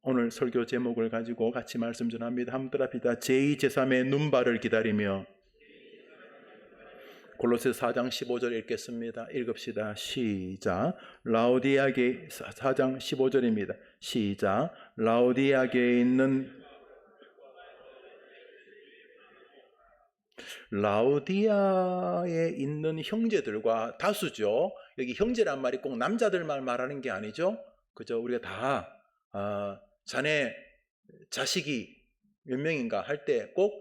오늘 설교 제목을 가지고 같이 말씀 전합니다. 한번 합시다. 제2, 제3의 눈발을 기다리며. 골로새서 4장 15절 읽겠습니다. 읽읍시다. 시작. 라오디아게 4장 15절입니다. 시작. 라오디아게에 있는 라오디아에 있는 형제들과 다수죠. 여기 형제란 말이 꼭 남자들만 말하는 게 아니죠. 그죠? 우리가 다 자네 자식이 몇 명인가 할 때 꼭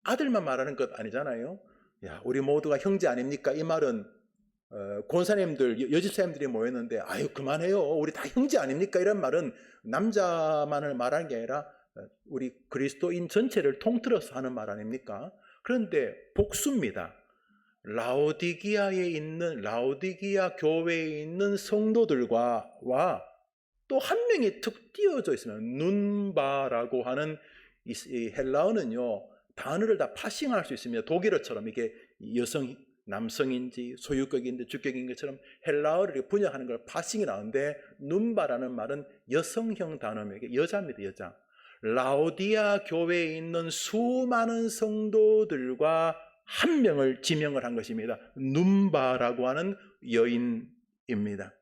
아들만 말하는 것 아니잖아요. 야, 우리 모두가 형제 아닙니까? 이 말은 권사님들, 여집사님들이 모였는데 아유 그만해요. 우리 다 형제 아닙니까? 이런 말은 남자만을 말하는 게 아니라 우리 그리스도인 전체를 통틀어서 하는 말 아닙니까? 그런데 복수입니다. 라오디기아 교회에 있는 성도들과 또 한 명이 툭 띄어져 있으면 눈바라고 하는 이 헬라어는요, 단어를 다 파싱할 수 있습니다. 독일어처럼 이게 남성인지 소유격인지 주격인 것처럼 헬라어를 분역하는 걸 파싱이 나오는데, 눈바라는 말은 여성형 단어입니다. 이게 여자입니다, 여자. 라오디아 교회에 있는 수많은 성도들과 한 명을 지명을 한 것입니다. 눈바라고 하는 여인입니다.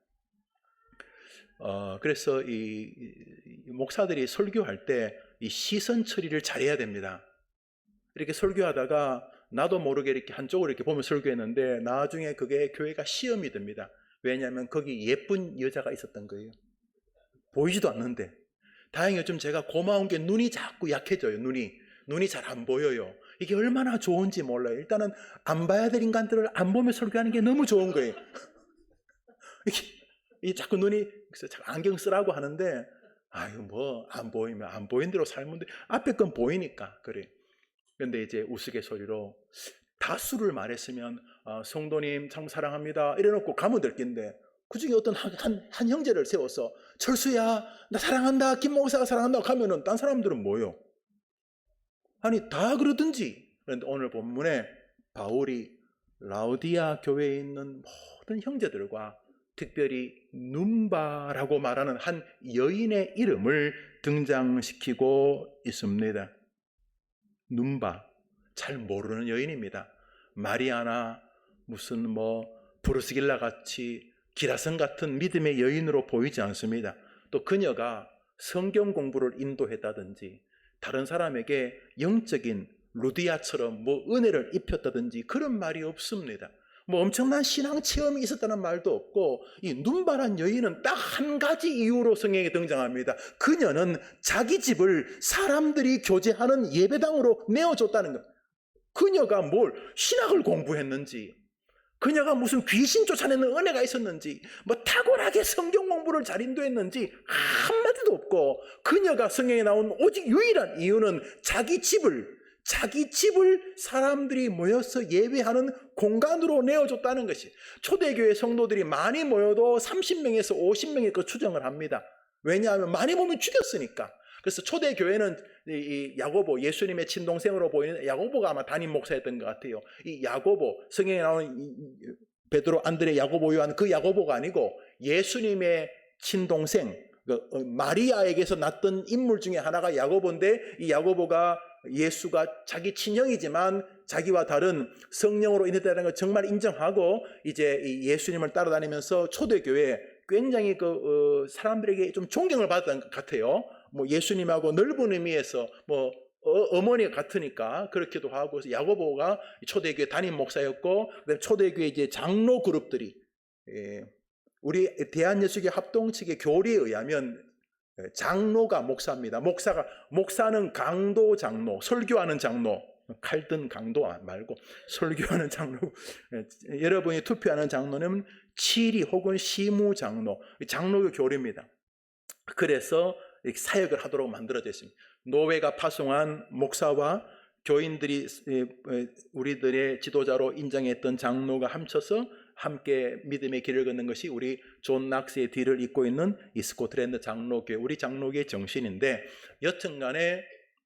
그래서 이 목사들이 설교할 때 이 시선 처리를 잘해야 됩니다. 이렇게 설교하다가 나도 모르게 이렇게 한쪽으로 이렇게 보면 설교했는데 나중에 그게 교회가 시험이 됩니다. 왜냐하면 거기 예쁜 여자가 있었던 거예요. 보이지도 않는데. 다행히 요즘 제가 고마운 게 눈이 자꾸 약해져요. 눈이 잘 안 보여요. 이게 얼마나 좋은지 몰라요. 일단은 안 봐야 될 인간들을 안 보며 설교하는 게 너무 좋은 거예요. 이게 자꾸 눈이 안경 쓰라고 하는데 아유 뭐 안 보이면 안 보인 대로 살면 돼. 앞에 건 보이니까 그래. 그런데 이제 우스갯소리로 다수를 말했으면 성도님 참 사랑합니다 이래놓고 가면 될 낀데 그중에 어떤 한 형제를 세워서 철수야 나 사랑한다 김 목사가 사랑한다 가면은 딴 사람들은 뭐요? 아니 다 그러든지. 그런데 오늘 본문에 바울이 라오디아 교회에 있는 모든 형제들과 특별히 눈바라고 말하는 한 여인의 이름을 등장시키고 있습니다. 눈바, 잘 모르는 여인입니다. 마리아나 무슨 브루스길라 같이 기라성 같은 믿음의 여인으로 보이지 않습니다. 또 그녀가 성경 공부를 인도했다든지 다른 사람에게 영적인 루디아처럼 은혜를 입혔다든지 그런 말이 없습니다. 엄청난 신앙 체험이 있었다는 말도 없고, 이 눈바란 여인은 딱 한 가지 이유로 성경에 등장합니다. 그녀는 자기 집을 사람들이 교제하는 예배당으로 내어줬다는 것. 그녀가 신학을 공부했는지, 그녀가 무슨 귀신 쫓아내는 은혜가 있었는지, 탁월하게 성경 공부를 잘 인도했는지 한마디도 없고, 그녀가 성경에 나온 오직 유일한 이유는 자기 집을 사람들이 모여서 예배하는 공간으로 내어줬다는 것이. 초대교회 성도들이 많이 모여도 30명에서 50명의 추정을 합니다. 왜냐하면 많이 모면 죽였으니까. 그래서 초대교회는 이 야고보, 예수님의 친동생으로 보이는 야고보가 아마 담임 목사였던 것 같아요. 이 야고보, 성경에 나오는 베드로, 안드레, 야고보, 요한 그 야고보가 아니고 예수님의 친동생 마리아에게서 났던 인물 중에 하나가 야고보인데, 이 야고보가 예수가 자기 친형이지만 자기와 다른 성령으로 인했다는 걸 정말 인정하고 이제 예수님을 따라다니면서 초대교회에 굉장히 사람들에게 좀 존경을 받았던 것 같아요. 예수님하고 넓은 의미에서 어머니가 같으니까 그렇기도 하고, 그래서 야고보가 초대교회 담임 목사였고, 그다음에 초대교회 이제 장로 그룹들이 우리 대한예수교 합동 측의 교리에 의하면 장로가 목사입니다. 목사는 강도 장로, 설교하는 장로, 칼든 강도 말고 설교하는 장로. 여러분이 투표하는 장로는 치리 혹은 시무 장로, 장로교 교리입니다. 그래서 사역을 하도록 만들어져 있습니다. 노회가 파송한 목사와 교인들이 우리들의 지도자로 인정했던 장로가 합쳐서 함께 믿음의 길을 걷는 것이 우리 존 낙스의 뒤를 잇고 있는 이 스코틀랜드 장로교회, 우리 장로교의 정신인데, 여튼간에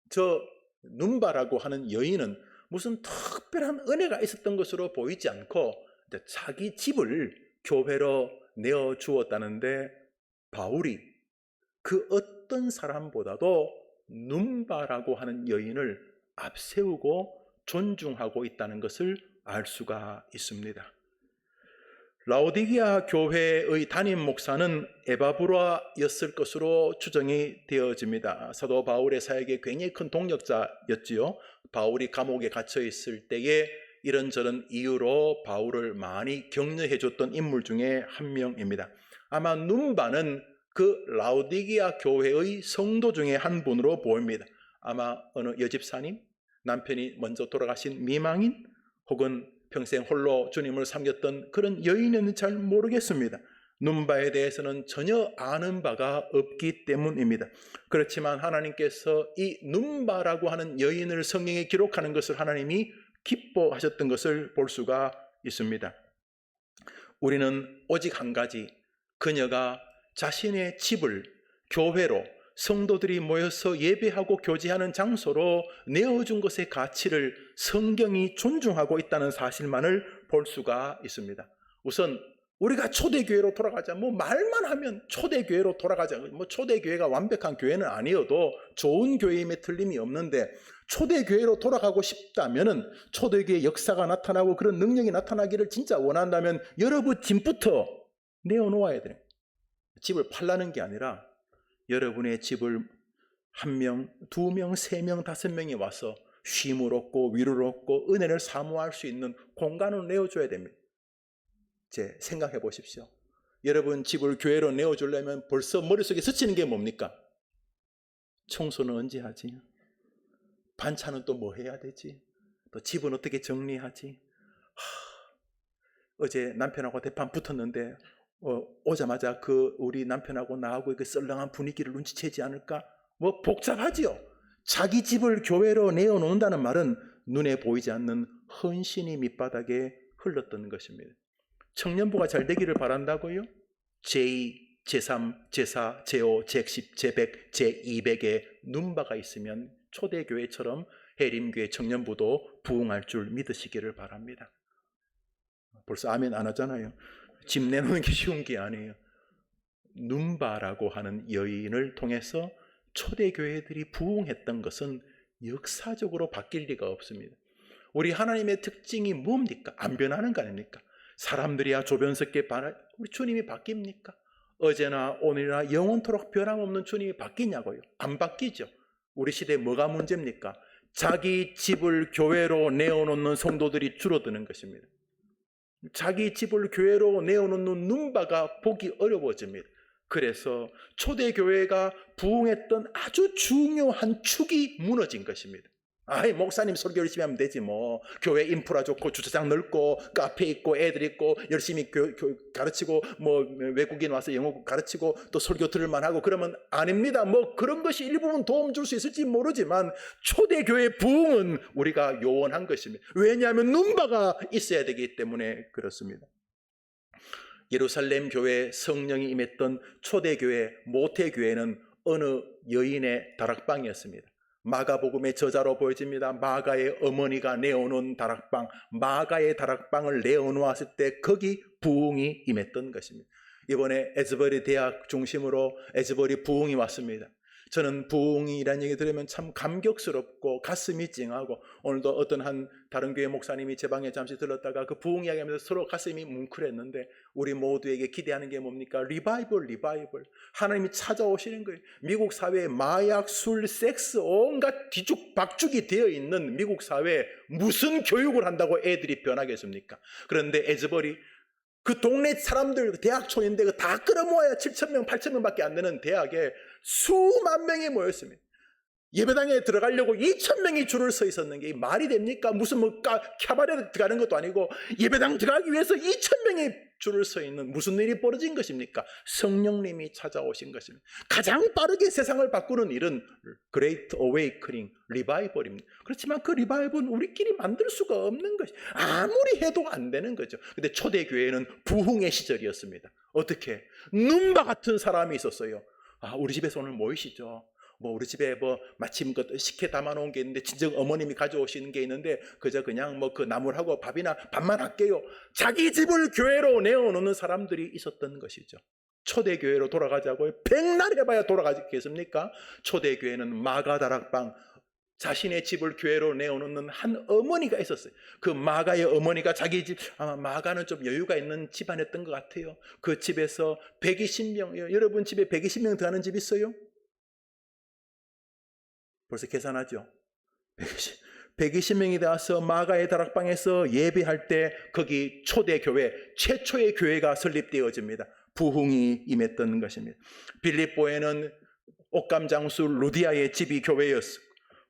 저 눈바라고 하는 여인은 무슨 특별한 은혜가 있었던 것으로 보이지 않고 자기 집을 교회로 내어주었다는데, 바울이 그 어떤 사람보다도 num바라고 하는 여인을 앞세우고 존중하고 있다는 것을 알 수가 있습니다. 라오디게아 교회의 담임 목사는 에바브라였을 것으로 추정이 되어집니다. 사도 바울의 사역에 굉장히 큰 동력자였지요. 바울이 감옥에 갇혀 있을 때에 이런저런 이유로 바울을 많이 격려해 줬던 인물 중에 한 명입니다. 아마 num바는 그 라오디게아 교회의 성도 중에 한 분으로 보입니다. 아마 어느 여집사님, 남편이 먼저 돌아가신 미망인, 혹은 평생 홀로 주님을 섬겼던 그런 여인은 잘 모르겠습니다. num바에 대해서는 전혀 아는 바가 없기 때문입니다. 그렇지만 하나님께서 이 num바라고 하는 여인을 성경에 기록하는 것을 하나님이 기뻐하셨던 것을 볼 수가 있습니다. 우리는 오직 한 가지, 그녀가 자신의 집을 교회로, 성도들이 모여서 예배하고 교제하는 장소로 내어준 것의 가치를 성경이 존중하고 있다는 사실만을 볼 수가 있습니다. 우선 우리가 초대교회로 돌아가자, 말만 하면 초대교회로 돌아가자, 초대교회가 완벽한 교회는 아니어도 좋은 교회임에 틀림이 없는데, 초대교회로 돌아가고 싶다면, 초대교회 역사가 나타나고 그런 능력이 나타나기를 진짜 원한다면 여러분 집부터 내어놓아야 돼요. 집을 팔라는 게 아니라 여러분의 집을 1명, 2명, 3명, 5명이 와서 쉼을 얻고 위로를 얻고 은혜를 사모할 수 있는 공간을 내어줘야 됩니다. 이제 생각해 보십시오. 여러분 집을 교회로 내어주려면 벌써 머릿속에 스치는 게 뭡니까? 청소는 언제 하지? 반찬은 또 뭐 해야 되지? 또 집은 어떻게 정리하지? 어제 남편하고 대판 붙었는데 오자마자 우리 남편하고 나하고 그 썰렁한 분위기를 눈치채지 않을까? 복잡하지요. 자기 집을 교회로 내어놓는다는 말은 눈에 보이지 않는 헌신이 밑바닥에 흘렀던 것입니다. 청년부가 잘 되기를 바란다고요? 제2, 제3, 제4, 제5, 제10, 제100, 제200의 num바가 있으면 초대교회처럼 해림교회 청년부도 부흥할 줄 믿으시기를 바랍니다. 벌써 아멘 안 하잖아요. 집 내놓는 게 쉬운 게 아니에요. num바라고 하는 여인을 통해서 초대교회들이 부흥했던 것은 역사적으로 바뀔 리가 없습니다. 우리 하나님의 특징이 뭡니까? 안 변하는 거 아닙니까? 사람들이야 조변석게 우리 주님이 바뀝니까? 어제나 오늘이나 영원토록 변함없는 주님이 바뀌냐고요? 안 바뀌죠. 우리 시대에 뭐가 문제입니까? 자기 집을 교회로 내어놓는 성도들이 줄어드는 것입니다. 자기 집을 교회로 내어놓는 num바가 보기 어려워집니다. 그래서 초대교회가 부흥했던 아주 중요한 축이 무너진 것입니다. 목사님 설교 열심히 하면 되지 교회 인프라 좋고 주차장 넓고 카페 있고 애들 있고 열심히 가르치고 외국인 와서 영어 가르치고 또 설교 들을만 하고 그러면 아닙니다. 그런 것이 일부분 도움 줄 수 있을지 모르지만 초대교회 부흥은 우리가 요원한 것입니다. 왜냐하면 num바가 있어야 되기 때문에 그렇습니다. 예루살렘 교회 성령이 임했던 초대교회 모태교회는 어느 여인의 다락방이었습니다. 마가복음의 저자로 보여집니다. 마가의 어머니가 내어놓은 다락방, 마가의 다락방을 내어놓았을 때 거기 부흥이 임했던 것입니다. 이번에 에즈버리 대학 중심으로 에즈버리 부흥이 왔습니다. 저는 부흥이라는 얘기 들으면 참 감격스럽고 가슴이 찡하고, 오늘도 어떤 한 다른 교회 목사님이 제 방에 잠시 들렀다가 그 부흥 이야기하면서 서로 가슴이 뭉클했는데, 우리 모두에게 기대하는 게 뭡니까? 리바이벌. 하나님이 찾아오시는 거예요. 미국 사회에 마약, 술, 섹스 온갖 뒤죽박죽이 되어 있는 미국 사회에 무슨 교육을 한다고 애들이 변하겠습니까? 그런데 에즈버리 그 동네 사람들, 대학 초인데 다 끌어모아야 7,000명, 8,000명밖에 안 되는 대학에 수만 명이 모였습니다. 예배당에 들어가려고 2,000명이 줄을 서 있었는 게 말이 됩니까? 무슨 캬바레 들어가는 것도 아니고 예배당 들어가기 위해서 2,000명이 줄을 서 있는 무슨 일이 벌어진 것입니까? 성령님이 찾아오신 것입니다. 가장 빠르게 세상을 바꾸는 일은 Great Awakening, 리바이벌입니다. 그렇지만 그 리바이벌은 우리끼리 만들 수가 없는 것이, 아무리 해도 안 되는 거죠. 근데 초대교회는 부흥의 시절이었습니다. 어떻게? num바 같은 사람이 있었어요. 우리 집에서 오늘 모이시죠. 우리 집에 마침 식혜 담아놓은 게 있는데, 친정 어머님이 가져오시는 게 있는데 그저 그냥 그 나물하고 밥만 할게요. 자기 집을 교회로 내어놓는 사람들이 있었던 것이죠. 초대교회로 돌아가자고요. 백날 해봐야 돌아가겠습니까? 초대교회는 마가다락방, 자신의 집을 교회로 내어놓는 한 어머니가 있었어요. 그 마가의 어머니가 자기 집, 아마 마가는 좀 여유가 있는 집안이었던 것 같아요. 그 집에서 120명, 여러분 집에 120명 들어가는 집 있어요? 벌써 계산하죠? 120명이 나와서 마가의 다락방에서 예배할 때 거기 초대교회, 최초의 교회가 설립되어집니다. 부흥이 임했던 것입니다. 빌립보에는 옥감장수 루디아의 집이 교회였고,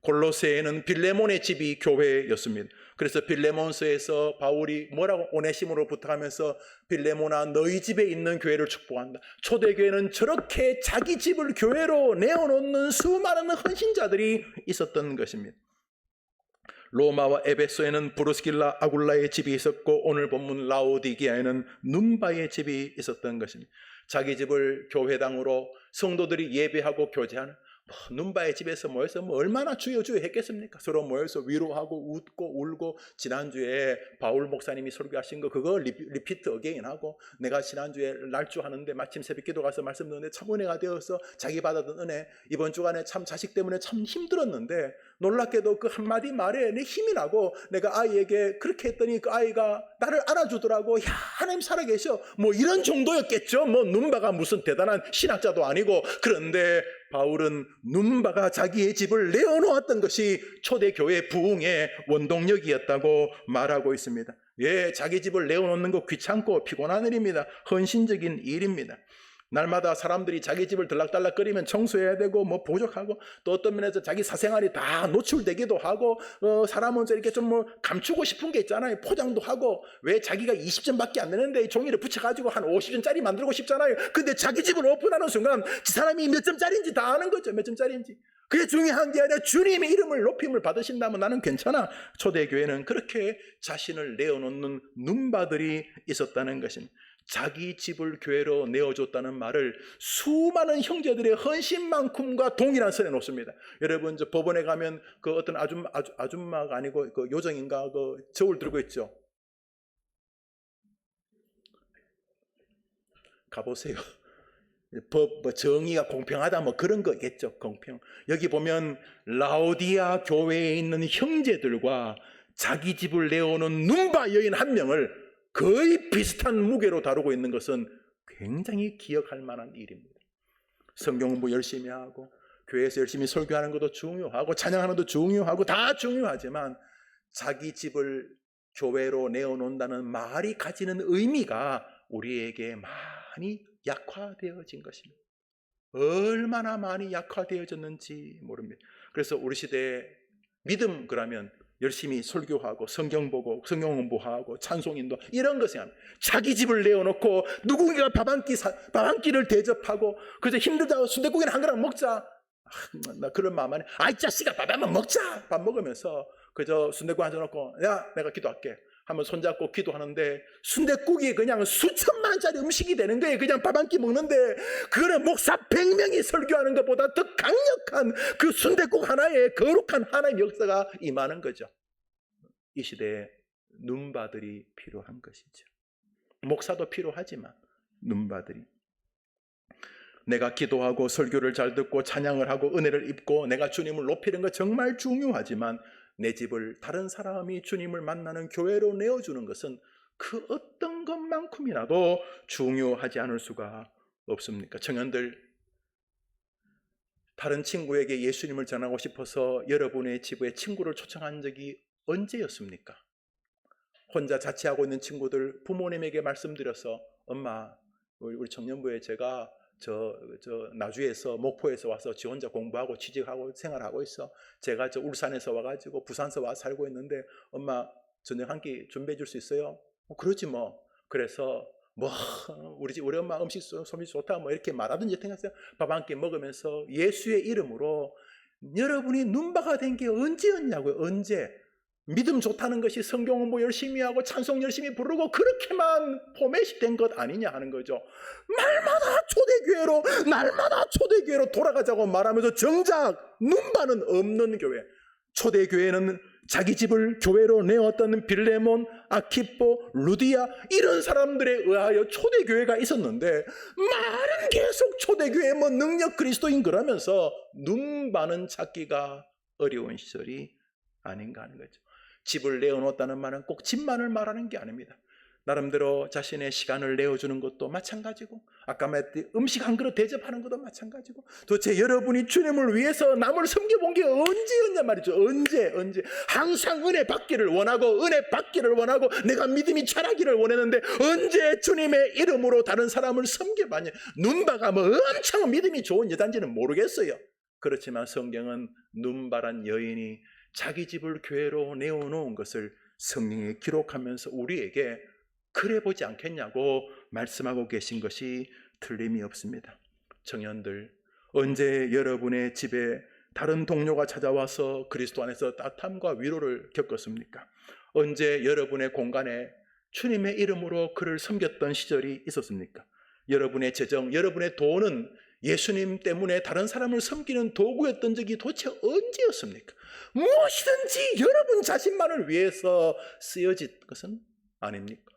골로새에는 빌레몬의 집이 교회였습니다. 그래서 빌레몬서에서 바울이 뭐라고 오네시모로 부탁하면서 빌레몬아 너희 집에 있는 교회를 축복한다. 초대교회는 저렇게 자기 집을 교회로 내어놓는 수많은 헌신자들이 있었던 것입니다. 로마와 에베소에는 브루스길라 아굴라의 집이 있었고, 오늘 본문 라오디게아에는 num바의 집이 있었던 것입니다. 자기 집을 교회당으로 성도들이 예배하고 교제하는, num바의 집에서 모여서 얼마나 주여 했겠습니까? 서로 모여서 위로하고 웃고 울고, 지난주에 바울 목사님이 설교하신 거 그거 리피트 어게인 하고, 내가 지난주에 날주하는데 마침 새벽기도 가서 말씀 듣는데 참 은혜가 되어서 자기 받았던 은혜, 이번 주간에 참 자식 때문에 참 힘들었는데 놀랍게도 그 한마디 말에 내 힘이 나고, 내가 아이에게 그렇게 했더니 그 아이가 나를 알아주더라고. 야, 하나님 살아계셔. 이런 정도였겠죠. num바가 무슨 대단한 신학자도 아니고. 그런데 바울은 num바가 자기의 집을 내어놓았던 것이 초대교회 부흥의 원동력이었다고 말하고 있습니다. 예, 자기 집을 내어놓는 거 귀찮고 피곤한 일입니다. 헌신적인 일입니다. 날마다 사람들이 자기 집을 들락달락거리면 청소해야 되고 부족하고, 또 어떤 면에서 자기 사생활이 다 노출되기도 하고, 사람은 이렇게 좀 감추고 싶은 게 있잖아요. 포장도 하고. 왜 자기가 20점밖에 안 되는데 종이를 붙여가지고 한 50점짜리 만들고 싶잖아요. 근데 자기 집을 오픈하는 순간 그 사람이 몇 점짜리인지 다 아는 거죠. 몇 점짜리인지. 그게 중요한 게 아니라 주님의 이름을 높임을 받으신다면 나는 괜찮아. 초대교회는 그렇게 자신을 내어놓는 num바들이 있었다는 것입니다. 자기 집을 교회로 내어줬다는 말을 수많은 형제들의 헌신만큼과 동일한 선에 놓습니다. 여러분, 저 법원에 가면 그 어떤 아줌마가 아니고 그 요정인가 그 저울 들고 있죠. 가보세요. 정의가 공평하다 그런 거겠죠. 공평. 여기 보면 라오디아 교회에 있는 형제들과 자기 집을 내어놓은 num바 여인 한 명을 거의 비슷한 무게로 다루고 있는 것은 굉장히 기억할 만한 일입니다. 성경 공부 열심히 하고, 교회에서 열심히 설교하는 것도 중요하고, 찬양하는 것도 중요하고, 다 중요하지만 자기 집을 교회로 내어놓는다는 말이 가지는 의미가 우리에게 많이 약화되어진 것입니다. 얼마나 많이 약화되어졌는지 모릅니다. 그래서 우리 시대에 믿음 그러면 열심히 설교하고 성경 보고 성경 공부하고 찬송인도 이런 것이 아니라 자기 집을 내어놓고 누군가 밥 한 끼를 대접하고, 그래서 힘들다고 순댓국이나 한 그릇 먹자. 나 그런 마음 안에 아이 자식아 밥 한번 먹자. 밥 먹으면서 그저 순댓국 한잔 놓고 야 내가 기도할게 한번 손잡고 기도하는데 순댓국이 그냥 수천만 원짜리 음식이 되는 거예요. 그냥 밥 한 끼 먹는데 그거는 목사 100명이 설교하는 것보다 더 강력한 그 순댓국 하나에 거룩한 하나님의 역사가 임하는 거죠. 이 시대에 num바들이 필요한 것이죠. 목사도 필요하지만 num바들이, 내가 기도하고 설교를 잘 듣고 찬양을 하고 은혜를 입고 내가 주님을 높이는 거 정말 중요하지만 내 집을 다른 사람이 주님을 만나는 교회로 내어주는 것은 그 어떤 것만큼이라도 중요하지 않을 수가 없습니까? 청년들, 다른 친구에게 예수님을 전하고 싶어서 여러분의 집에 친구를 초청한 적이 언제였습니까? 혼자 자취하고 있는 친구들, 부모님에게 말씀드려서 엄마, 우리 청년부에 제가 저 나주에서 목포에서 와서 지 혼자 공부하고 취직하고 생활하고 있어. 제가 저 울산에서 와가지고 부산서 와서 살고 있는데 엄마 저녁 한 끼 준비해 줄 수 있어요? 그러지 뭐. 그래서 우리 엄마 음식 솜씨 좋다 이렇게 말하든지 생각했어요. 밥 한 끼 먹으면서 예수의 이름으로 여러분이 num바가 된 게 언제였냐고요. 언제? 믿음 좋다는 것이 성경 공부 열심히 하고 찬송 열심히 부르고 그렇게만 포맷이 된 것 아니냐 하는 거죠. 날마다 초대교회로 돌아가자고 말하면서 정작 num바는 없는 교회. 초대교회는 자기 집을 교회로 내었던 빌레몬, 아키포, 루디아 이런 사람들에 의하여 초대교회가 있었는데 말은 계속 초대교회 능력 그리스도인 그러면서 눈반은 찾기가 어려운 시절이 아닌가 하는 거죠. 집을 내어놓았다는 말은 꼭 집만을 말하는 게 아닙니다. 나름대로 자신의 시간을 내어주는 것도 마찬가지고, 아까 말했듯이 음식 한 그릇 대접하는 것도 마찬가지고, 도대체 여러분이 주님을 위해서 남을 섬겨본 게 언제였냐 말이죠. 언제 항상 은혜 받기를 원하고 내가 믿음이 자라기를 원했는데 언제 주님의 이름으로 다른 사람을 섬겨봤냐. 눈바가 엄청 믿음이 좋은 여잔지는 모르겠어요. 그렇지만 성경은 눈바란 여인이 자기 집을 교회로 내어놓은 것을 성경에 기록하면서 우리에게 그래 보지 않겠냐고 말씀하고 계신 것이 틀림이 없습니다. 청년들, 언제 여러분의 집에 다른 동료가 찾아와서 그리스도 안에서 따뜻함과 위로를 겪었습니까? 언제 여러분의 공간에 주님의 이름으로 그를 섬겼던 시절이 있었습니까? 여러분의 재정, 여러분의 돈은 예수님 때문에 다른 사람을 섬기는 도구였던 적이 도대체 언제였습니까? 무엇이든지 여러분 자신만을 위해서 쓰여진 것은 아닙니까?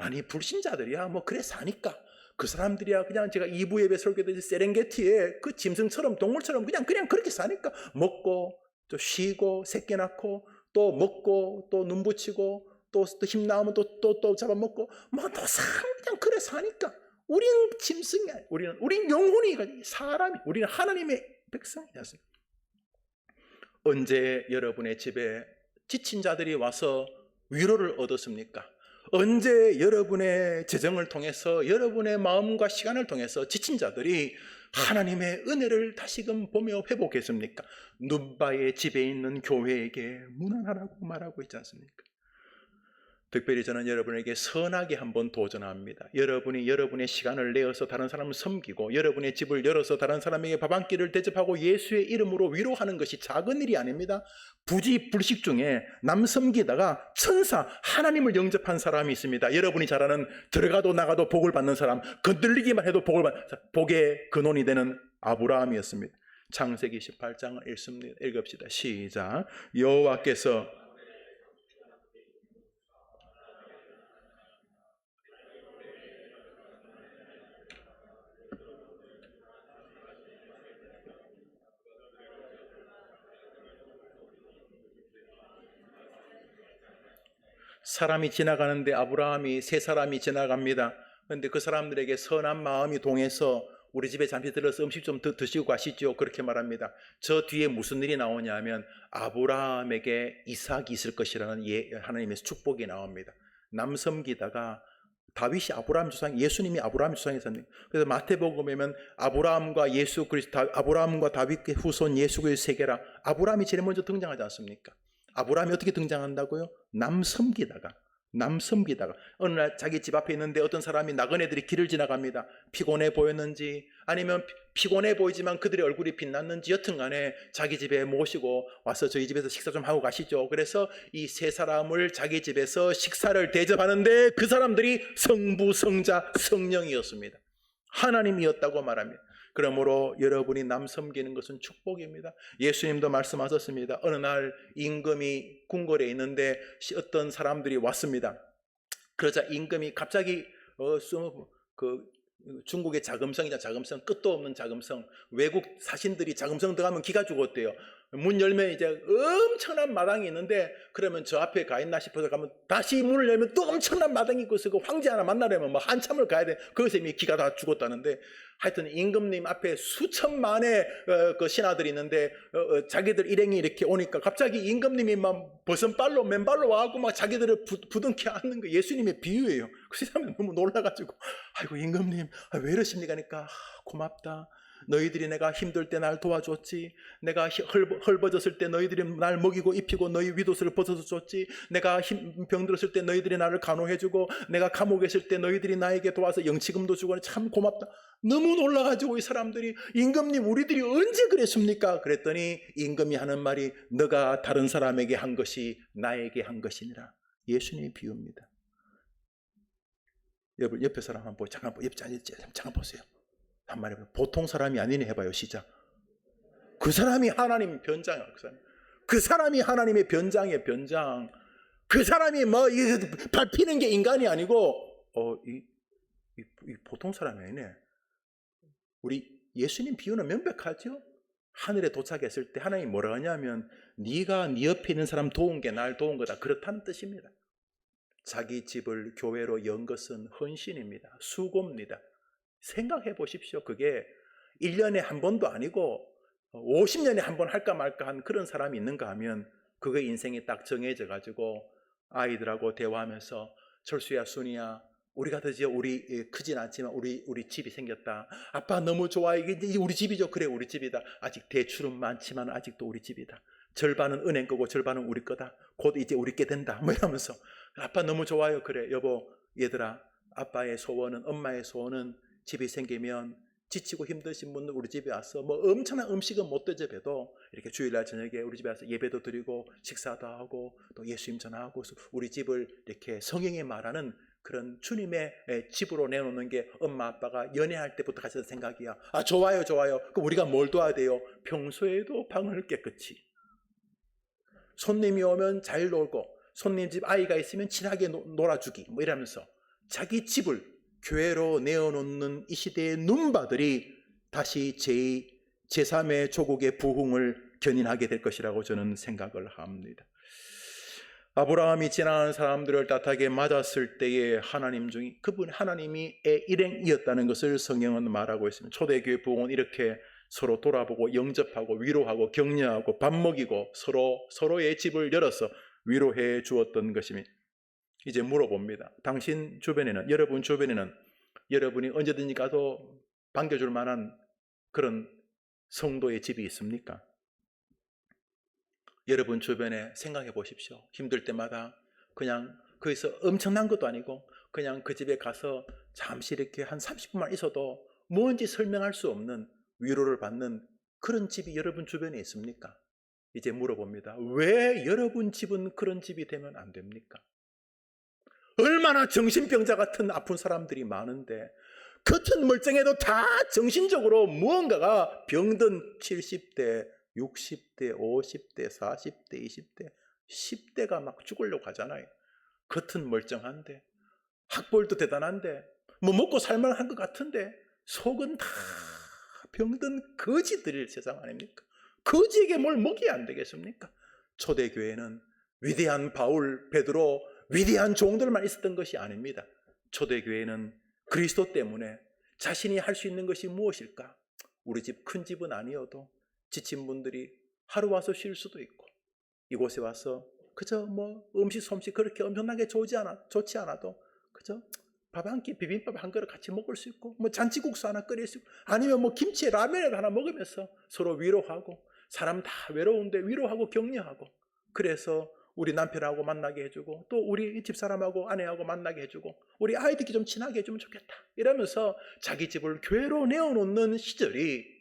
아니, 불신자들이야 그래 사니까 그 사람들이야 그냥 제가 2부 예배 설교했듯이 세렝게티에 그 짐승처럼 동물처럼 그냥 그렇게 사니까 먹고 또 쉬고 새끼 낳고 또 먹고 또 눈 붙이고 또 힘 나오면 또 잡아먹고 그냥 그래 사니까 우리는 짐승이 아니야. 우리는 영혼이 사람이, 우리는 하나님의 백성이었습니다. 언제 여러분의 집에 지친 자들이 와서 위로를 얻었습니까? 언제 여러분의 재정을 통해서 여러분의 마음과 시간을 통해서 지친 자들이 하나님의 은혜를 다시금 보며 회복했습니까? 눈바의 집에 있는 교회에게 문안하라고 말하고 있지 않습니까? 특별히 저는 여러분에게 선하게 한번 도전합니다. 여러분이 여러분의 시간을 내어서 다른 사람을 섬기고 여러분의 집을 열어서 다른 사람에게 밥 한 끼를 대접하고 예수의 이름으로 위로하는 것이 작은 일이 아닙니다. 부지불식 중에 남 섬기다가 천사 하나님을 영접한 사람이 있습니다. 여러분이 잘 아는 들어가도 나가도 복을 받는 사람, 건들리기만 해도 복의 근원이 되는 아브라함이었습니다. 창세기 18장을 읽읍시다. 시작. 여호와께서 사람이 지나가는데 아브라함이 세 사람이 지나갑니다. 그런데 그 사람들에게 선한 마음이 동해서 우리 집에 잠시 들러서 음식 좀 드시고 가시죠. 그렇게 말합니다. 저 뒤에 무슨 일이 나오냐면 아브라함에게 이삭이 있을 것이라는 하나님의 축복이 나옵니다. 남 섬기다가 다윗이 아브라함 조상, 예수님이 아브라함 조상이었습니다. 그래서 마태복음에 보면 아브라함과 예수 그리스도, 아브라함과 다윗의 후손 예수 그리스도 세계라. 아브라함이 제일 먼저 등장하지 않습니까? 아브라함이 어떻게 등장한다고요? 남 섬기다가 어느 날 자기 집 앞에 있는데 어떤 사람이 나그네들이 길을 지나갑니다. 피곤해 보였는지 아니면 피곤해 보이지만 그들의 얼굴이 빛났는지 여튼간에 자기 집에 모시고 와서 저희 집에서 식사 좀 하고 가시죠. 그래서 이 세 사람을 자기 집에서 식사를 대접하는데 그 사람들이 성부, 성자, 성령이었습니다. 하나님이었다고 말합니다. 그러므로 여러분이 남 섬기는 것은 축복입니다. 예수님도 말씀하셨습니다. 어느 날 임금이 궁궐에 있는데 어떤 사람들이 왔습니다. 그러자 임금이 갑자기 중국의 자금성이자 자금성, 끝도 없는 자금성, 외국 사신들이 자금성 들어가면 기가 죽었대요. 문 열면 이제 엄청난 마당이 있는데 그러면 저 앞에 가 있나 싶어서 가면 다시 문을 열면 또 엄청난 마당이 있고 그 황제 하나 만나려면 한참을 가야 돼. 거기서 이미 기가 다 죽었다는데 하여튼 임금님 앞에 수천만의 그 신하들이 있는데 자기들 일행이 이렇게 오니까 갑자기 임금님이 막 버선발로 맨발로 와갖고 막 자기들을 부둥켜 안는 거 예수님의 비유예요. 그 사람이 너무 놀라가지고 아이고 임금님 왜 이러십니까? 그러니까 고맙다. 너희들이 내가 힘들 때 날 도와줬지. 내가 헐벗었을 때 너희들이 날 먹이고 입히고 너희 윗옷을 벗어서 줬지. 내가 병들었을 때 너희들이 나를 간호해주고 내가 감옥에 있을 때 너희들이 나에게 도와서 영치금도 주고 참 고맙다. 너무 놀라가지고 이 사람들이 임금님 우리들이 언제 그랬습니까? 그랬더니 임금이 하는 말이 너가 다른 사람에게 한 것이 나에게 한 것이니라. 예수님의 비유입니다. 여러분 옆에 사람 한번 잠깐 보세요. 한마디 보통 사람이 아니네 해봐요. 시작. 그 사람이 하나님 변장이야. 그 사람. 그 사람이 하나님의 변장이에요, 변장. 그 사람이 뭐 밟히는 게 인간이 아니고 이 보통 사람이 아니네. 우리 예수님 비유는 명백하죠. 하늘에 도착했을 때 하나님이 뭐라 하냐면 네가 네 옆에 있는 사람 도운 게 날 도운 거다, 그렇다는 뜻입니다. 자기 집을 교회로 연 것은 헌신입니다. 수고입니다. 생각해 보십시오. 그게 1년에 한 번도 아니고 50년에 한 번 할까 말까 한 그런 사람이 있는가 하면 그게 인생이 딱 정해져 가지고 아이들하고 대화하면서 철수야, 순이야, 우리가 드디어 우리 크진 않지만 우리 집이 생겼다. 아빠 너무 좋아. 이게 우리 집이죠. 그래, 우리 집이다. 아직 대출은 많지만 아직도 우리 집이다. 절반은 은행 거고 절반은 우리 거다. 곧 이제 우리 게 된다. 뭐 이러면서 아빠 너무 좋아요. 그래, 여보, 얘들아, 아빠의 소원은, 엄마의 소원은 집이 생기면 지치고 힘드신 분들 우리 집에 와서 뭐 엄청난 음식은 못 대접해도 이렇게 주일날 저녁에 우리 집에 와서 예배도 드리고 식사도 하고 또 예수님 전하고 우리 집을 이렇게 성경에 말하는 그런 주님의 집으로 내놓는 게 엄마 아빠가 연애할 때부터 가졌던 생각이야. 아, 좋아요, 좋아요. 그럼 우리가 뭘 도와야 돼요? 평소에도 방을 깨끗이, 손님이 오면 잘 놀고, 손님 집 아이가 있으면 친하게 놀아주기, 뭐 이러면서 자기 집을 교회로 내어놓는 이 시대의 눈바들이 다시 제3의 조국의 부흥을 견인하게 될 것이라고 저는 생각을 합니다. 아브라함이 지나가는 사람들을 따뜻하게 맞았을 때에 하나님 중에 그분 하나님이 일행이었다는 것을 성경은 말하고 있습니다. 초대교회 부흥은 이렇게 서로 돌아보고 영접하고 위로하고 격려하고 밥 먹이고 서로의 집을 열어서 위로해 주었던 것입니다. 이제 물어봅니다. 당신 주변에는, 여러분 주변에는 여러분이 언제든지 가도 반겨줄 만한 그런 성도의 집이 있습니까? 여러분 주변에 생각해 보십시오. 힘들 때마다 그냥 거기서 엄청난 것도 아니고 그냥 그 집에 가서 잠시 이렇게 한 30분만 있어도 뭔지 설명할 수 없는 위로를 받는 그런 집이 여러분 주변에 있습니까? 이제 물어봅니다. 왜 여러분 집은 그런 집이 되면 안 됩니까? 얼마나 정신병자 같은 아픈 사람들이 많은데 겉은 멀쩡해도 다 정신적으로 무언가가 병든 70대, 60대, 50대, 40대, 20대, 10대가 막 죽으려고 하잖아요. 겉은 멀쩡한데, 학벌도 대단한데, 뭐 먹고 살만한 것 같은데 속은 다 병든 거지들일 세상 아닙니까? 거지에게 뭘 먹여야 안 되겠습니까? 초대교회는 위대한 바울, 베드로, 위대한 종들만 있었던 것이 아닙니다. 초대교회는 그리스도 때문에 자신이 할 수 있는 것이 무엇일까? 우리 집 큰 집은 아니어도 지친 분들이 하루 와서 쉴 수도 있고, 이곳에 와서 그저 뭐 음식 솜씨 그렇게 엄청나게 좋지 않아도 그저 밥 한 끼, 비빔밥 한 그릇 같이 먹을 수 있고, 뭐 잔치국수 하나 끓일 수 있고, 아니면 뭐 김치에 라면을 하나 먹으면서 서로 위로하고, 사람 다 외로운데 위로하고 격려하고, 그래서 우리 남편하고 만나게 해주고, 또 우리 집사람하고 아내하고 만나게 해주고, 우리 아이들끼리 좀 친하게 해주면 좋겠다 이러면서 자기 집을 교회로 내어놓는 시절이,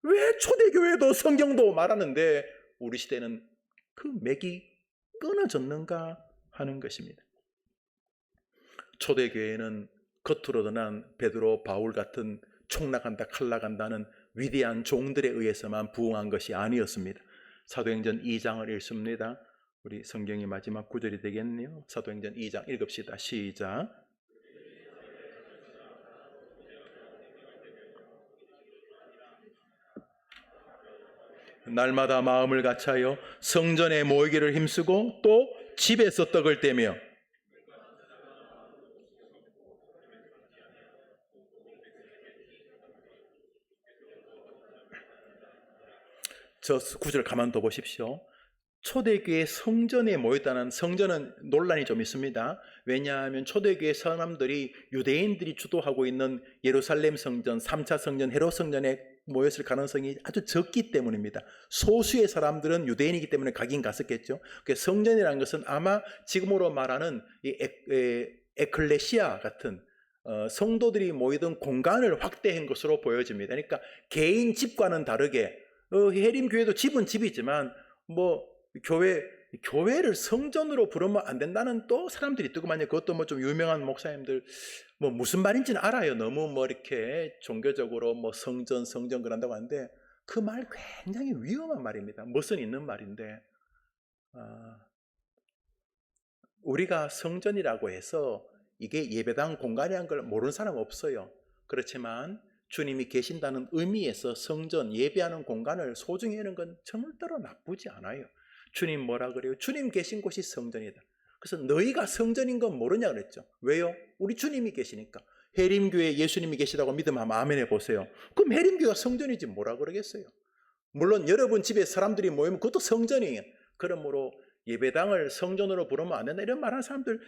왜 초대교회도 성경도 말하는데 우리 시대는 그 맥이 끊어졌는가 하는 것입니다. 초대교회는 겉으로 드러난 베드로, 바울 같은 촉나간다 칼나간다는 위대한 종들에 의해서만 부흥한 것이 아니었습니다. 사도행전 2장을 읽습니다. 우리 성경의 마지막 구절이 되겠네요. 사도행전 2장 읽읍시다. 시작. 날마다 마음을 같이하여 성전에 모이기를 힘쓰고 또 집에서 떡을 떼며. 저 구절 가만 둬 보십시오. 초대교회 성전에 모였다는, 성전은 논란이 좀 있습니다. 왜냐하면 초대교회 사람들이 유대인들이 주도하고 있는 예루살렘 성전, 3차 성전, 헤롯 성전에 모였을 가능성이 아주 적기 때문입니다. 소수의 사람들은 유대인이기 때문에 가긴 갔었겠죠. 성전이라는 것은 아마 지금으로 말하는 이 에클레시아 같은 성도들이 모이던 공간을 확대한 것으로 보여집니다. 그러니까 개인 집과는 다르게 해림 교회도 집은 집이지만 뭐 교회를 성전으로 부르면 안 된다는 또 사람들이 있더구만요. 그것도 뭐 좀 유명한 목사님들 뭐 무슨 말인지는 알아요. 너무 뭐 이렇게 종교적으로 뭐 성전 그런다고 하는데, 그 말 굉장히 위험한 말입니다. 멋은 있는 말인데 우리가 성전이라고 해서 이게 예배당 공간이란 걸 모르는 사람 없어요. 그렇지만 주님이 계신다는 의미에서 성전, 예배하는 공간을 소중히 하는 건 절대로 나쁘지 않아요. 주님 뭐라 그래요? 주님 계신 곳이 성전이다. 그래서 너희가 성전인 건 모르냐 그랬죠. 왜요? 우리 주님이 계시니까. 해림교회에 예수님이 계시다고 믿으면 아멘 해보세요. 그럼 해림교회가 성전이지 뭐라 그러겠어요. 물론 여러분 집에 사람들이 모이면 그것도 성전이에요. 그러므로 예배당을 성전으로 부르면 안 된다 이런 말하는 사람들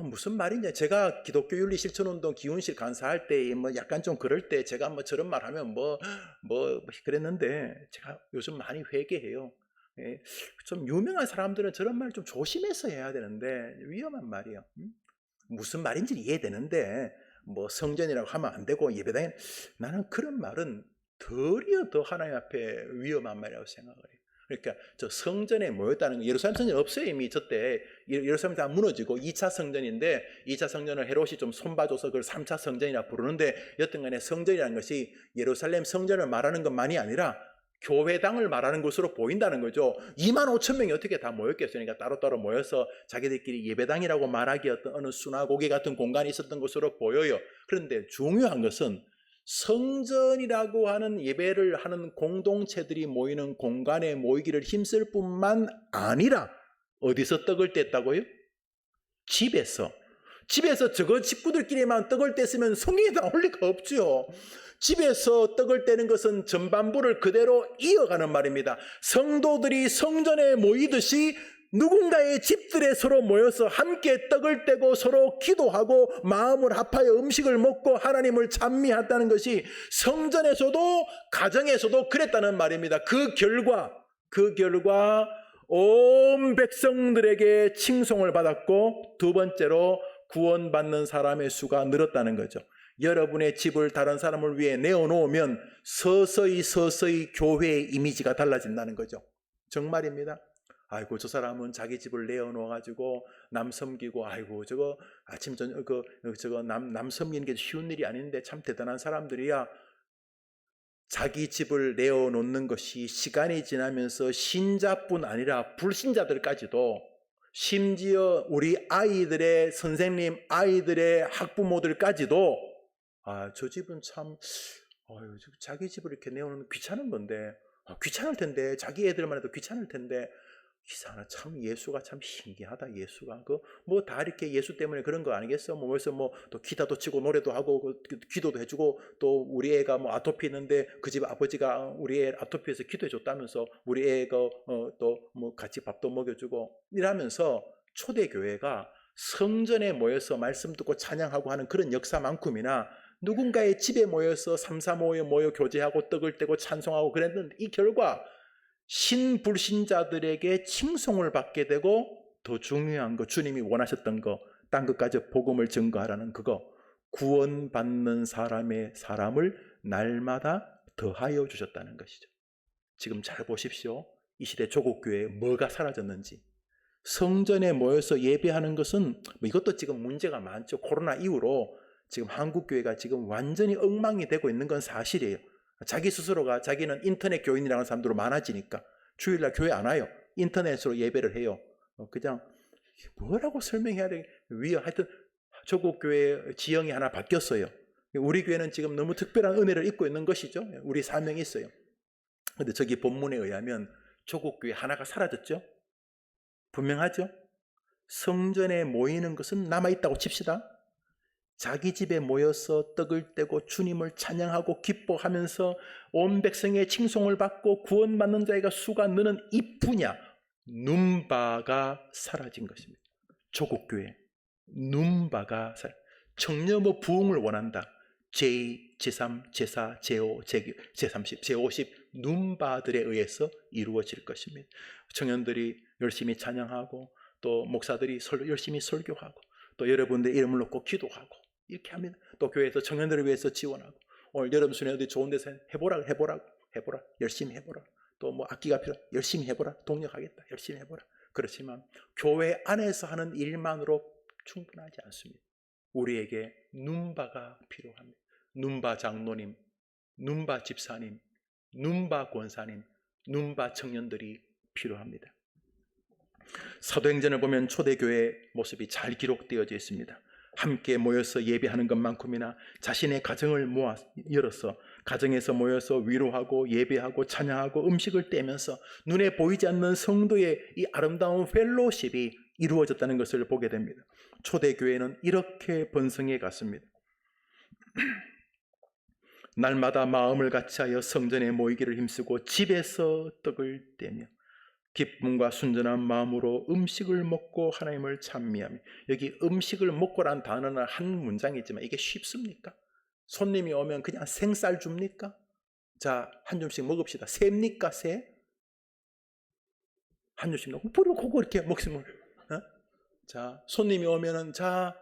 무슨 말이냐. 제가 기독교 윤리 실천운동 기훈실 간사할 때 뭐 약간 좀 그럴 때 제가 뭐 저런 말하면 뭐 그랬는데 제가 요즘 많이 회개해요. 예, 좀 유명한 사람들은 저런 말 좀 조심해서 해야 되는데 위험한 말이에요. 무슨 말인지 이해되는데 뭐 성전이라고 하면 안 되고 예배당에 나는 그런 말은 더 하나님 앞에 위험한 말이라고 생각을 해요. 그러니까 저 성전에 모였다는 거, 예루살렘 성전 없어요. 이미 저때 예루살렘 다 무너지고 2차 성전인데 2차 성전을 헤롯이 좀 손봐줘서 그걸 3차 성전이라 부르는데 여튼간에 성전이라는 것이 예루살렘 성전을 말하는 것만이 아니라 교회당을 말하는 것으로 보인다는 거죠. 2만 5천 명이 어떻게 다 모였겠어요. 그러니까 따로따로 모여서 자기들끼리 예배당이라고 말하기 어떤 어느 수나고기 같은 공간이 있었던 것으로 보여요. 그런데 중요한 것은 성전이라고 하는 예배를 하는 공동체들이 모이는 공간에 모이기를 힘쓸 뿐만 아니라 어디서 떡을 뗐다고요? 집에서 저거 식구들끼리만 떡을 뗐으면 성경에 나올 리가 없죠. 집에서 떡을 떼는 것은 전반부를 그대로 이어가는 말입니다. 성도들이 성전에 모이듯이 누군가의 집들에 서로 모여서 함께 떡을 떼고 서로 기도하고 마음을 합하여 음식을 먹고 하나님을 찬미했다는 것이 성전에서도 가정에서도 그랬다는 말입니다. 그 결과 온 백성들에게 칭송을 받았고 두 번째로 구원받는 사람의 수가 늘었다는 거죠. 여러분의 집을 다른 사람을 위해 내어놓으면 서서히 교회의 이미지가 달라진다는 거죠. 정말입니다. 아이고 저 사람은 자기 집을 내어놓아가지고 남 섬기고 아이고 저거 아침 저녁 저거 남 섬기는 게 쉬운 일이 아닌데 참 대단한 사람들이야. 자기 집을 내어놓는 것이 시간이 지나면서 신자뿐 아니라 불신자들까지도 심지어 우리 아이들의 선생님, 아이들의 학부모들까지도 저 집은 참 자기 집을 이렇게 내어놓는 귀찮은 건데 귀찮을 텐데 자기 애들만 해도 귀찮을 텐데 이상하다. 참 예수가 참 신기하다. 예수가 뭐 다 이렇게 예수 때문에 그런 거 아니겠어? 뭐 벌써 뭐 또 기타도 치고 노래도 하고 기도도 해주고 또 우리 애가 뭐 아토피 있는데 그 집 아버지가 우리 애 아토피에서 기도해줬다면서 우리 애가 또 뭐 같이 밥도 먹여주고 이러면서 초대교회가 성전에 모여서 말씀 듣고 찬양하고 하는 그런 역사만큼이나 누군가의 집에 모여서 삼삼오오에 모여 교제하고 떡을 떼고 찬송하고 그랬는데 이 결과 신불신자들에게 칭송을 받게 되고 더 중요한 거 주님이 원하셨던 거 딴 것까지 복음을 증거하라는 그거 구원받는 사람을 날마다 더하여 주셨다는 것이죠. 지금 잘 보십시오. 이 시대 조국교회에 뭐가 사라졌는지. 성전에 모여서 예배하는 것은 이것도 지금 문제가 많죠. 코로나 이후로 지금 한국교회가 지금 완전히 엉망이 되고 있는 건 사실이에요. 자기 스스로가 자기는 인터넷 교인이라는 사람들로 많아지니까 주일날 교회 안 와요. 인터넷으로 예배를 해요. 그냥 뭐라고 설명해야 되겠 하여튼 조국교회 지형이 하나 바뀌었어요. 우리 교회는 지금 너무 특별한 은혜를 입고 있는 것이죠. 우리 사명이 있어요. 그런데 저기 본문에 의하면 조국교회 하나가 사라졌죠. 분명하죠. 성전에 모이는 것은 남아있다고 칩시다. 자기 집에 모여서 떡을 떼고 주님을 찬양하고 기뻐하면서 온 백성의 칭송을 받고 구원받는 자의 수가 느는 이 분야 눈바가 사라진 것입니다. 조국교회 눈바가 청렴의 부흥을 원한다. 제2, 제3, 제4, 제5, 제30, 제50 눈바들에 의해서 이루어질 것입니다. 청년들이 열심히 찬양하고 또 목사들이 열심히 설교하고 또 여러분들 이름을 놓고 기도하고 이렇게 합니다. 또 교회에서 청년들을 위해서 지원하고 오늘 여러분 순회 어디 좋은 데서 해보라 열심히 해보라. 또 뭐 악기가 필요 열심히 해보라. 동력하겠다 열심히 해보라. 그렇지만 교회 안에서 하는 일만으로 충분하지 않습니다. 우리에게 눈바가 필요합니다. 눈바 장로님, 눈바 집사님, 눈바 권사님, 눈바 청년들이 필요합니다. 사도행전을 보면 초대교회 모습이 잘 기록되어져 있습니다. 함께 모여서 예배하는 것만큼이나 자신의 가정을 열어서 가정에서 모여서 위로하고 예배하고 찬양하고 음식을 떼면서 눈에 보이지 않는 성도의 이 아름다운 펠로십이 이루어졌다는 것을 보게 됩니다. 초대교회는 이렇게 번성해 갔습니다. 날마다 마음을 같이하여 성전에 모이기를 힘쓰고 집에서 떡을 떼며 기쁨과 순전한 마음으로 음식을 먹고 하나님을 찬미하며. 여기 음식을 먹고란 단어는 한 문장이지만 이게 쉽습니까? 손님이 오면 그냥 생쌀 줍니까? 자, 한 줌씩 먹읍시다. 셉니까? 새? 한 줌씩 넣고 그거 이렇게 먹으면 자, 손님이 오면은 자,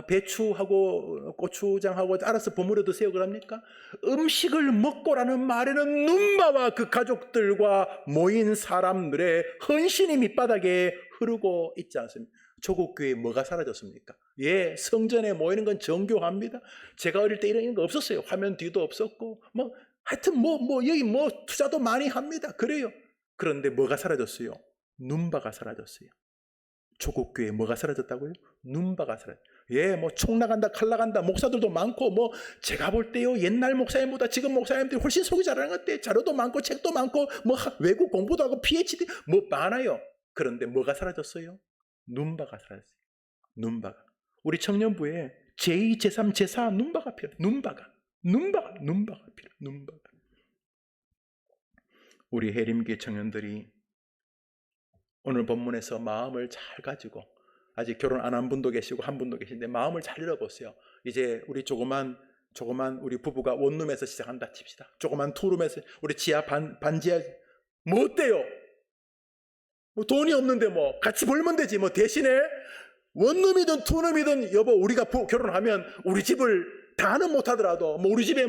배추하고 고추장하고 알아서 버무려 드세요 그럽니까? 음식을 먹고라는 말에는 눈바와 그 가족들과 모인 사람들의 헌신이 밑바닥에 흐르고 있지 않습니까? 조국 교회에 뭐가 사라졌습니까? 예, 성전에 모이는 건 정교합니다. 제가 어릴 때 이런 거 없었어요. 화면 뒤도 없었고 하여튼 여기 투자도 많이 합니다. 그래요. 그런데 뭐가 사라졌어요? 눈바가 사라졌어요. 조국 교회에 뭐가 사라졌다고요? 눈바가 사라졌어요. 예, 총 나간다, 칼 나간다, 목사들도 많고, 제가 볼 때요, 옛날 목사님보다 지금 목사님들이 훨씬 속이 잘하는 것 같아요. 자료도 많고, 책도 많고, 외국 공부도 하고, PhD, 많아요. 그런데 뭐가 사라졌어요? 눈바가 사라졌어요. 눈바가. 우리 청년부에 제2, 제3, 제4 눈바가 필요해요. 눈바가 필요해요. 눈바가. 우리 해림교회 청년들이 오늘 본문에서 마음을 잘 가지고, 아직 결혼 안 한 분도 계시고 한 분도 계신데 마음을 잘 열어보세요. 이제 우리 조그만 우리 부부가 원룸에서 시작한다 칩시다. 조그만 투룸에서 우리 지하 반지하 어때요? 돈이 없는데 같이 벌면 되지. 대신에 원룸이든 투룸이든 여보 우리가 결혼하면 우리 집을 다는 못하더라도 우리 집에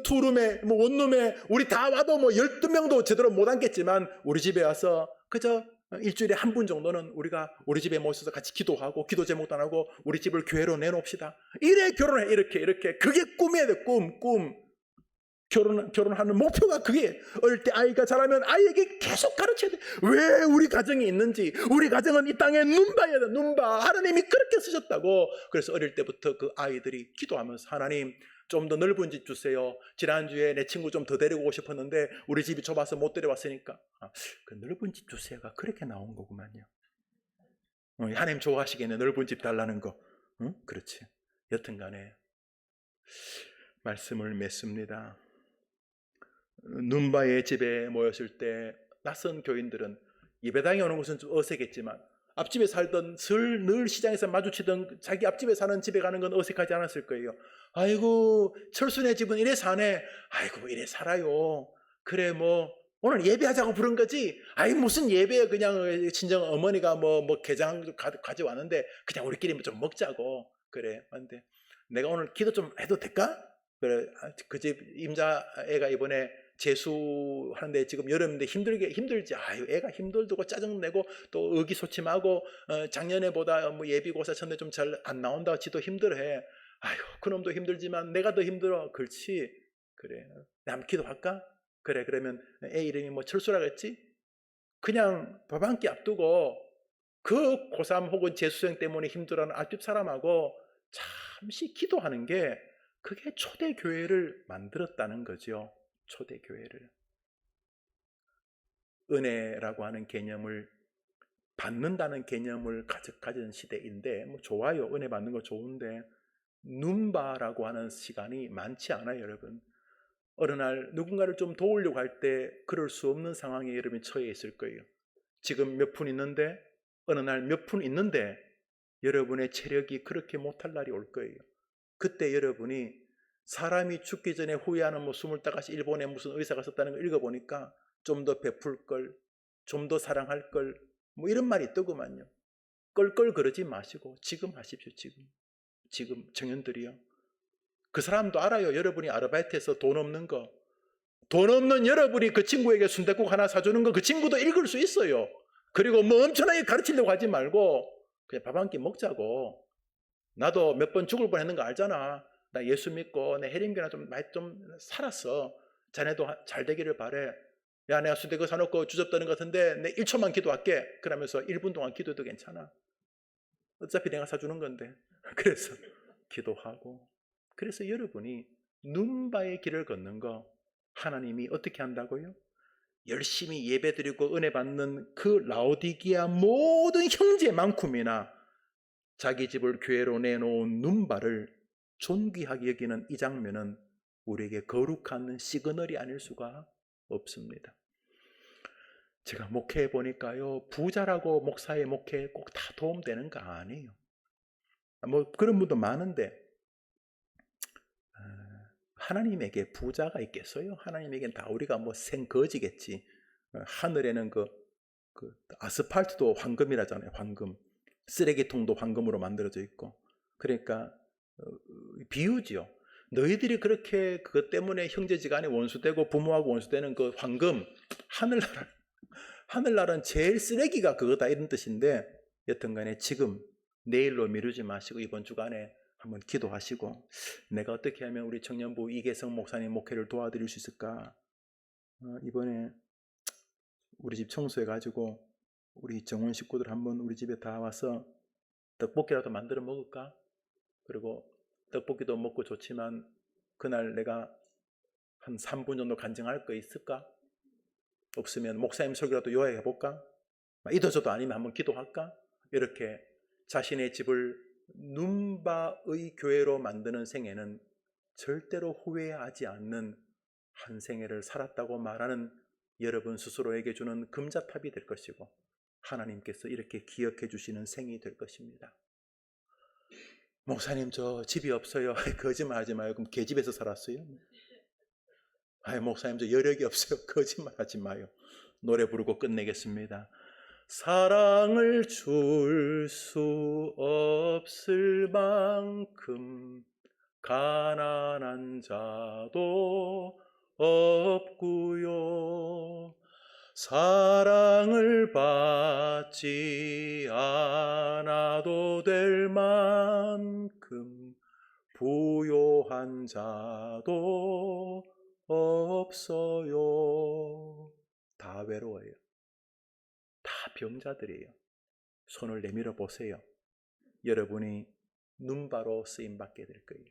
투룸에 원룸에 우리 다 와도 12명도 제대로 못 앉겠지만 우리 집에 와서 그저 일주일에 한 분 정도는 우리가 우리 집에 모셔서 같이 기도하고 기도 제목도 안 하고 우리 집을 교회로 내놓읍시다. 이래 결혼해. 이렇게 그게 꿈이야 돼. 꿈. 결혼하는 목표가 그게. 어릴 때 아이가 자라면 아이에게 계속 가르쳐야 돼. 왜 우리 가정이 있는지. 우리 가정은 이 땅에 눈바야 돼. 눈바. 하나님이 그렇게 쓰셨다고. 그래서 어릴 때부터 그 아이들이 기도하면서 하나님 좀 더 넓은 집 주세요. 지난주에 내 친구 좀 더 데리고 오고 싶었는데 우리 집이 좁아서 못 데려왔으니까 그 넓은 집 주세요가 그렇게 나온 거구만요. 하나님 좋아하시겠네. 넓은 집 달라는 거. 그렇지. 여튼간에 말씀을 맺습니다. 눈바의 집에 모였을 때 낯선 교인들은 예배당에 오는 것은 좀 어색했지만 앞집에 살던 늘 시장에서 마주치던 자기 앞집에 사는 집에 가는 건 어색하지 않았을 거예요. 아이고 철수네 집은 이래 사네. 아이고 이래 살아요. 그래 오늘 예배하자고 부른 거지. 아이 무슨 예배야. 그냥 친정 어머니가 게장 가져왔는데 그냥 우리끼리 좀 먹자고. 그래. 근데 내가 오늘 기도 좀 해도 될까? 그래. 그 집 임자애가 이번에 재수하는데 지금 여름인데 힘들지. 아유 애가 힘들고 짜증내고 또 의기소침하고 작년에보다 예비고사 쳤는데 좀 잘 안 나온다. 지도 힘들어해. 아유 그놈도 힘들지만 내가 더 힘들어. 그렇지. 그래. 한번 기도할까? 그래. 그러면 애 이름이 철수라고 했지? 그냥 밥 한 끼 앞두고 그 고3 혹은 재수생 때문에 힘들어하는 앞집 사람하고 잠시 기도하는 게 그게 초대교회를 만들었다는 거죠. 초대교회를. 은혜라고 하는 개념을 받는다는 개념을 가진 시대인데 좋아요. 은혜 받는 거 좋은데 눈바라고 하는 시간이 많지 않아요. 여러분. 어느 날 누군가를 좀 도우려고 할 때 그럴 수 없는 상황에 여러분이 처해 있을 거예요. 지금 몇 푼 있는데 어느 날 몇 푼 있는데 여러분의 체력이 그렇게 못할 날이 올 거예요. 그때 여러분이 사람이 죽기 전에 후회하는 20가지 일본에 무슨 의사가 썼다는 걸 읽어보니까 좀 더 베풀 걸, 좀 더 사랑할 걸 이런 말이 있더구만요. 껄껄 그러지 마시고 지금 하십시오. 지금 청년들이요. 그 사람도 알아요. 여러분이 아르바이트해서 돈 없는 거. 돈 없는 여러분이 그 친구에게 순댓국 하나 사주는 거 그 친구도 읽을 수 있어요. 그리고 엄청나게 가르치려고 하지 말고 그냥 밥 한 끼 먹자고. 나도 몇 번 죽을 뻔했는 거 알잖아. 나 예수 믿고 내 해림교나 좀 살았어. 자네도 잘 되기를 바래. 야, 내가 수대거 사놓고 주접떠는 것 같은데 내 1초만 기도할게. 그러면서 1분 동안 기도해도 괜찮아. 어차피 내가 사주는 건데. 그래서 기도하고. 그래서 여러분이 눈바의 길을 걷는 거 하나님이 어떻게 한다고요? 열심히 예배드리고 은혜 받는 그 라오디기아 모든 형제만큼이나 자기 집을 교회로 내놓은 눈바를 존귀하게 여기는 이 장면은 우리에게 거룩한 시그널이 아닐 수가 없습니다. 제가 목회해 보니까요, 부자라고 목사의 목회에 꼭 다 도움되는 거 아니에요. 뭐 그런 분도 많은데 하나님에게 부자가 있겠어요? 하나님에겐 다 우리가 뭐 생거지겠지. 하늘에는 그 아스팔트도 황금이라잖아요. 황금. 쓰레기통도 황금으로 만들어져 있고. 그러니까 비유지요. 너희들이 그렇게 그것 때문에 형제지간에 원수되고 부모하고 원수되는 그 황금, 하늘나라는 제일 쓰레기가 그거다 이런 뜻인데, 여튼간에 지금 내일로 미루지 마시고 이번 주간에 한번 기도하시고, 내가 어떻게 하면 우리 청년부 이계성 목사님 목회를 도와드릴 수 있을까? 이번에 우리 집 청소해가지고 우리 정원 식구들 한번 우리 집에 다 와서 떡볶이라도 만들어 먹을까? 그리고 떡볶이도 먹고 좋지만 그날 내가 한 3분 정도 간증할 거 있을까? 없으면 목사님 설교라도 요약해볼까? 이도저도 아니면 한번 기도할까? 이렇게 자신의 집을 눈바의 교회로 만드는 생애는 절대로 후회하지 않는 한 생애를 살았다고 말하는 여러분 스스로에게 주는 금자탑이 될 것이고, 하나님께서 이렇게 기억해 주시는 생이 될 것입니다. 목사님 저 집이 없어요. 거짓말 하지 마요. 그럼 계집에서 살았어요? 목사님 저 여력이 없어요. 거짓말 하지 마요. 노래 부르고 끝내겠습니다. 사랑을 줄 수 없을 만큼 가난한 자도 없구요. 사랑을 받지 않아도 될 만큼 부요한 자도 없어요. 다 외로워요. 다 병자들이에요. 손을 내밀어 보세요. 여러분이 눈바로 쓰임받게 될 거예요.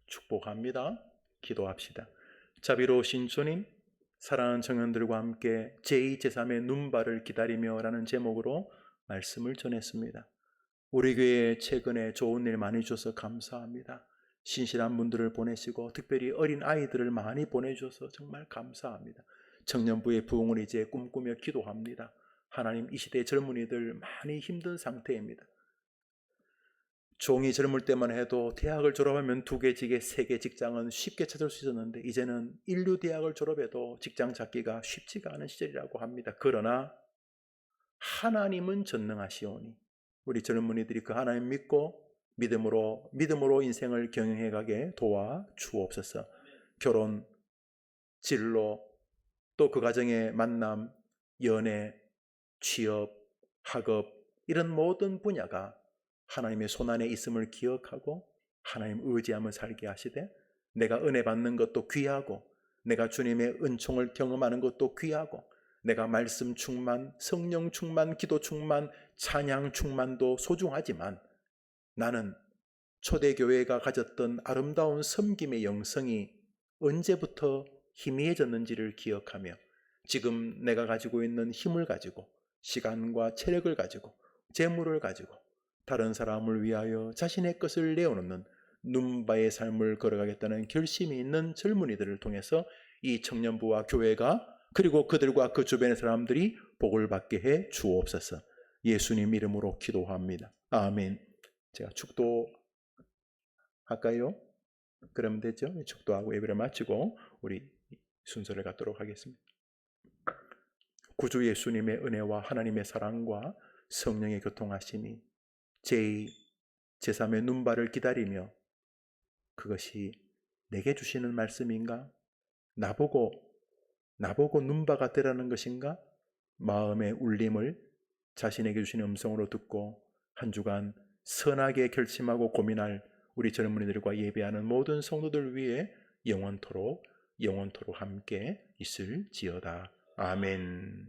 축복합니다. 기도합시다. 자비로우신 주님, 사랑하는 청년들과 함께 제2, 제3의 눈바를 기다리며 라는 제목으로 말씀을 전했습니다. 우리 교회에 최근에 좋은 일 많이 주셔서 감사합니다. 신실한 분들을 보내시고 특별히 어린 아이들을 많이 보내주셔서 정말 감사합니다. 청년부의 부흥을 이제 꿈꾸며 기도합니다. 하나님, 이 시대의 젊은이들 많이 힘든 상태입니다. 종이 젊을 때만 해도 대학을 졸업하면 2개 직에 3개 직장은 쉽게 찾을 수 있었는데 이제는 인류 대학을 졸업해도 직장 찾기가 쉽지가 않은 시절이라고 합니다. 그러나 하나님은 전능하시오니 우리 젊은이들이 그 하나님 믿고 믿음으로 인생을 경영해가게 도와 주옵소서. 결혼, 진로, 또 그 가정의 만남, 연애, 취업, 학업 이런 모든 분야가 하나님의 손안에 있음을 기억하고 하나님 의지하며 살게 하시되, 내가 은혜 받는 것도 귀하고 내가 주님의 은총을 경험하는 것도 귀하고 내가 말씀 충만, 성령 충만, 기도 충만, 찬양 충만도 소중하지만 나는 초대교회가 가졌던 아름다운 섬김의 영성이 언제부터 희미해졌는지를 기억하며 지금 내가 가지고 있는 힘을 가지고 시간과 체력을 가지고 재물을 가지고 다른 사람을 위하여 자신의 것을 내어놓는 눈바의 삶을 걸어가겠다는 결심이 있는 젊은이들을 통해서 이 청년부와 교회가 그리고 그들과 그 주변의 사람들이 복을 받게 해 주옵소서. 예수님 이름으로 기도합니다. 아멘. 제가 축도할까요? 그러면 되죠? 축도하고 예배를 마치고 우리 순서를 갖도록 하겠습니다. 구주 예수님의 은혜와 하나님의 사랑과 성령의 교통하심이 제2, 제3의 눈발을 기다리며 그것이 내게 주시는 말씀인가? 나보고 눈바가 되라는 것인가? 마음의 울림을 자신에게 주시는 음성으로 듣고 한 주간 선하게 결심하고 고민할 우리 젊은이들과 예배하는 모든 성도들 위해 영원토록 영원토록 함께 있을지어다. 아멘.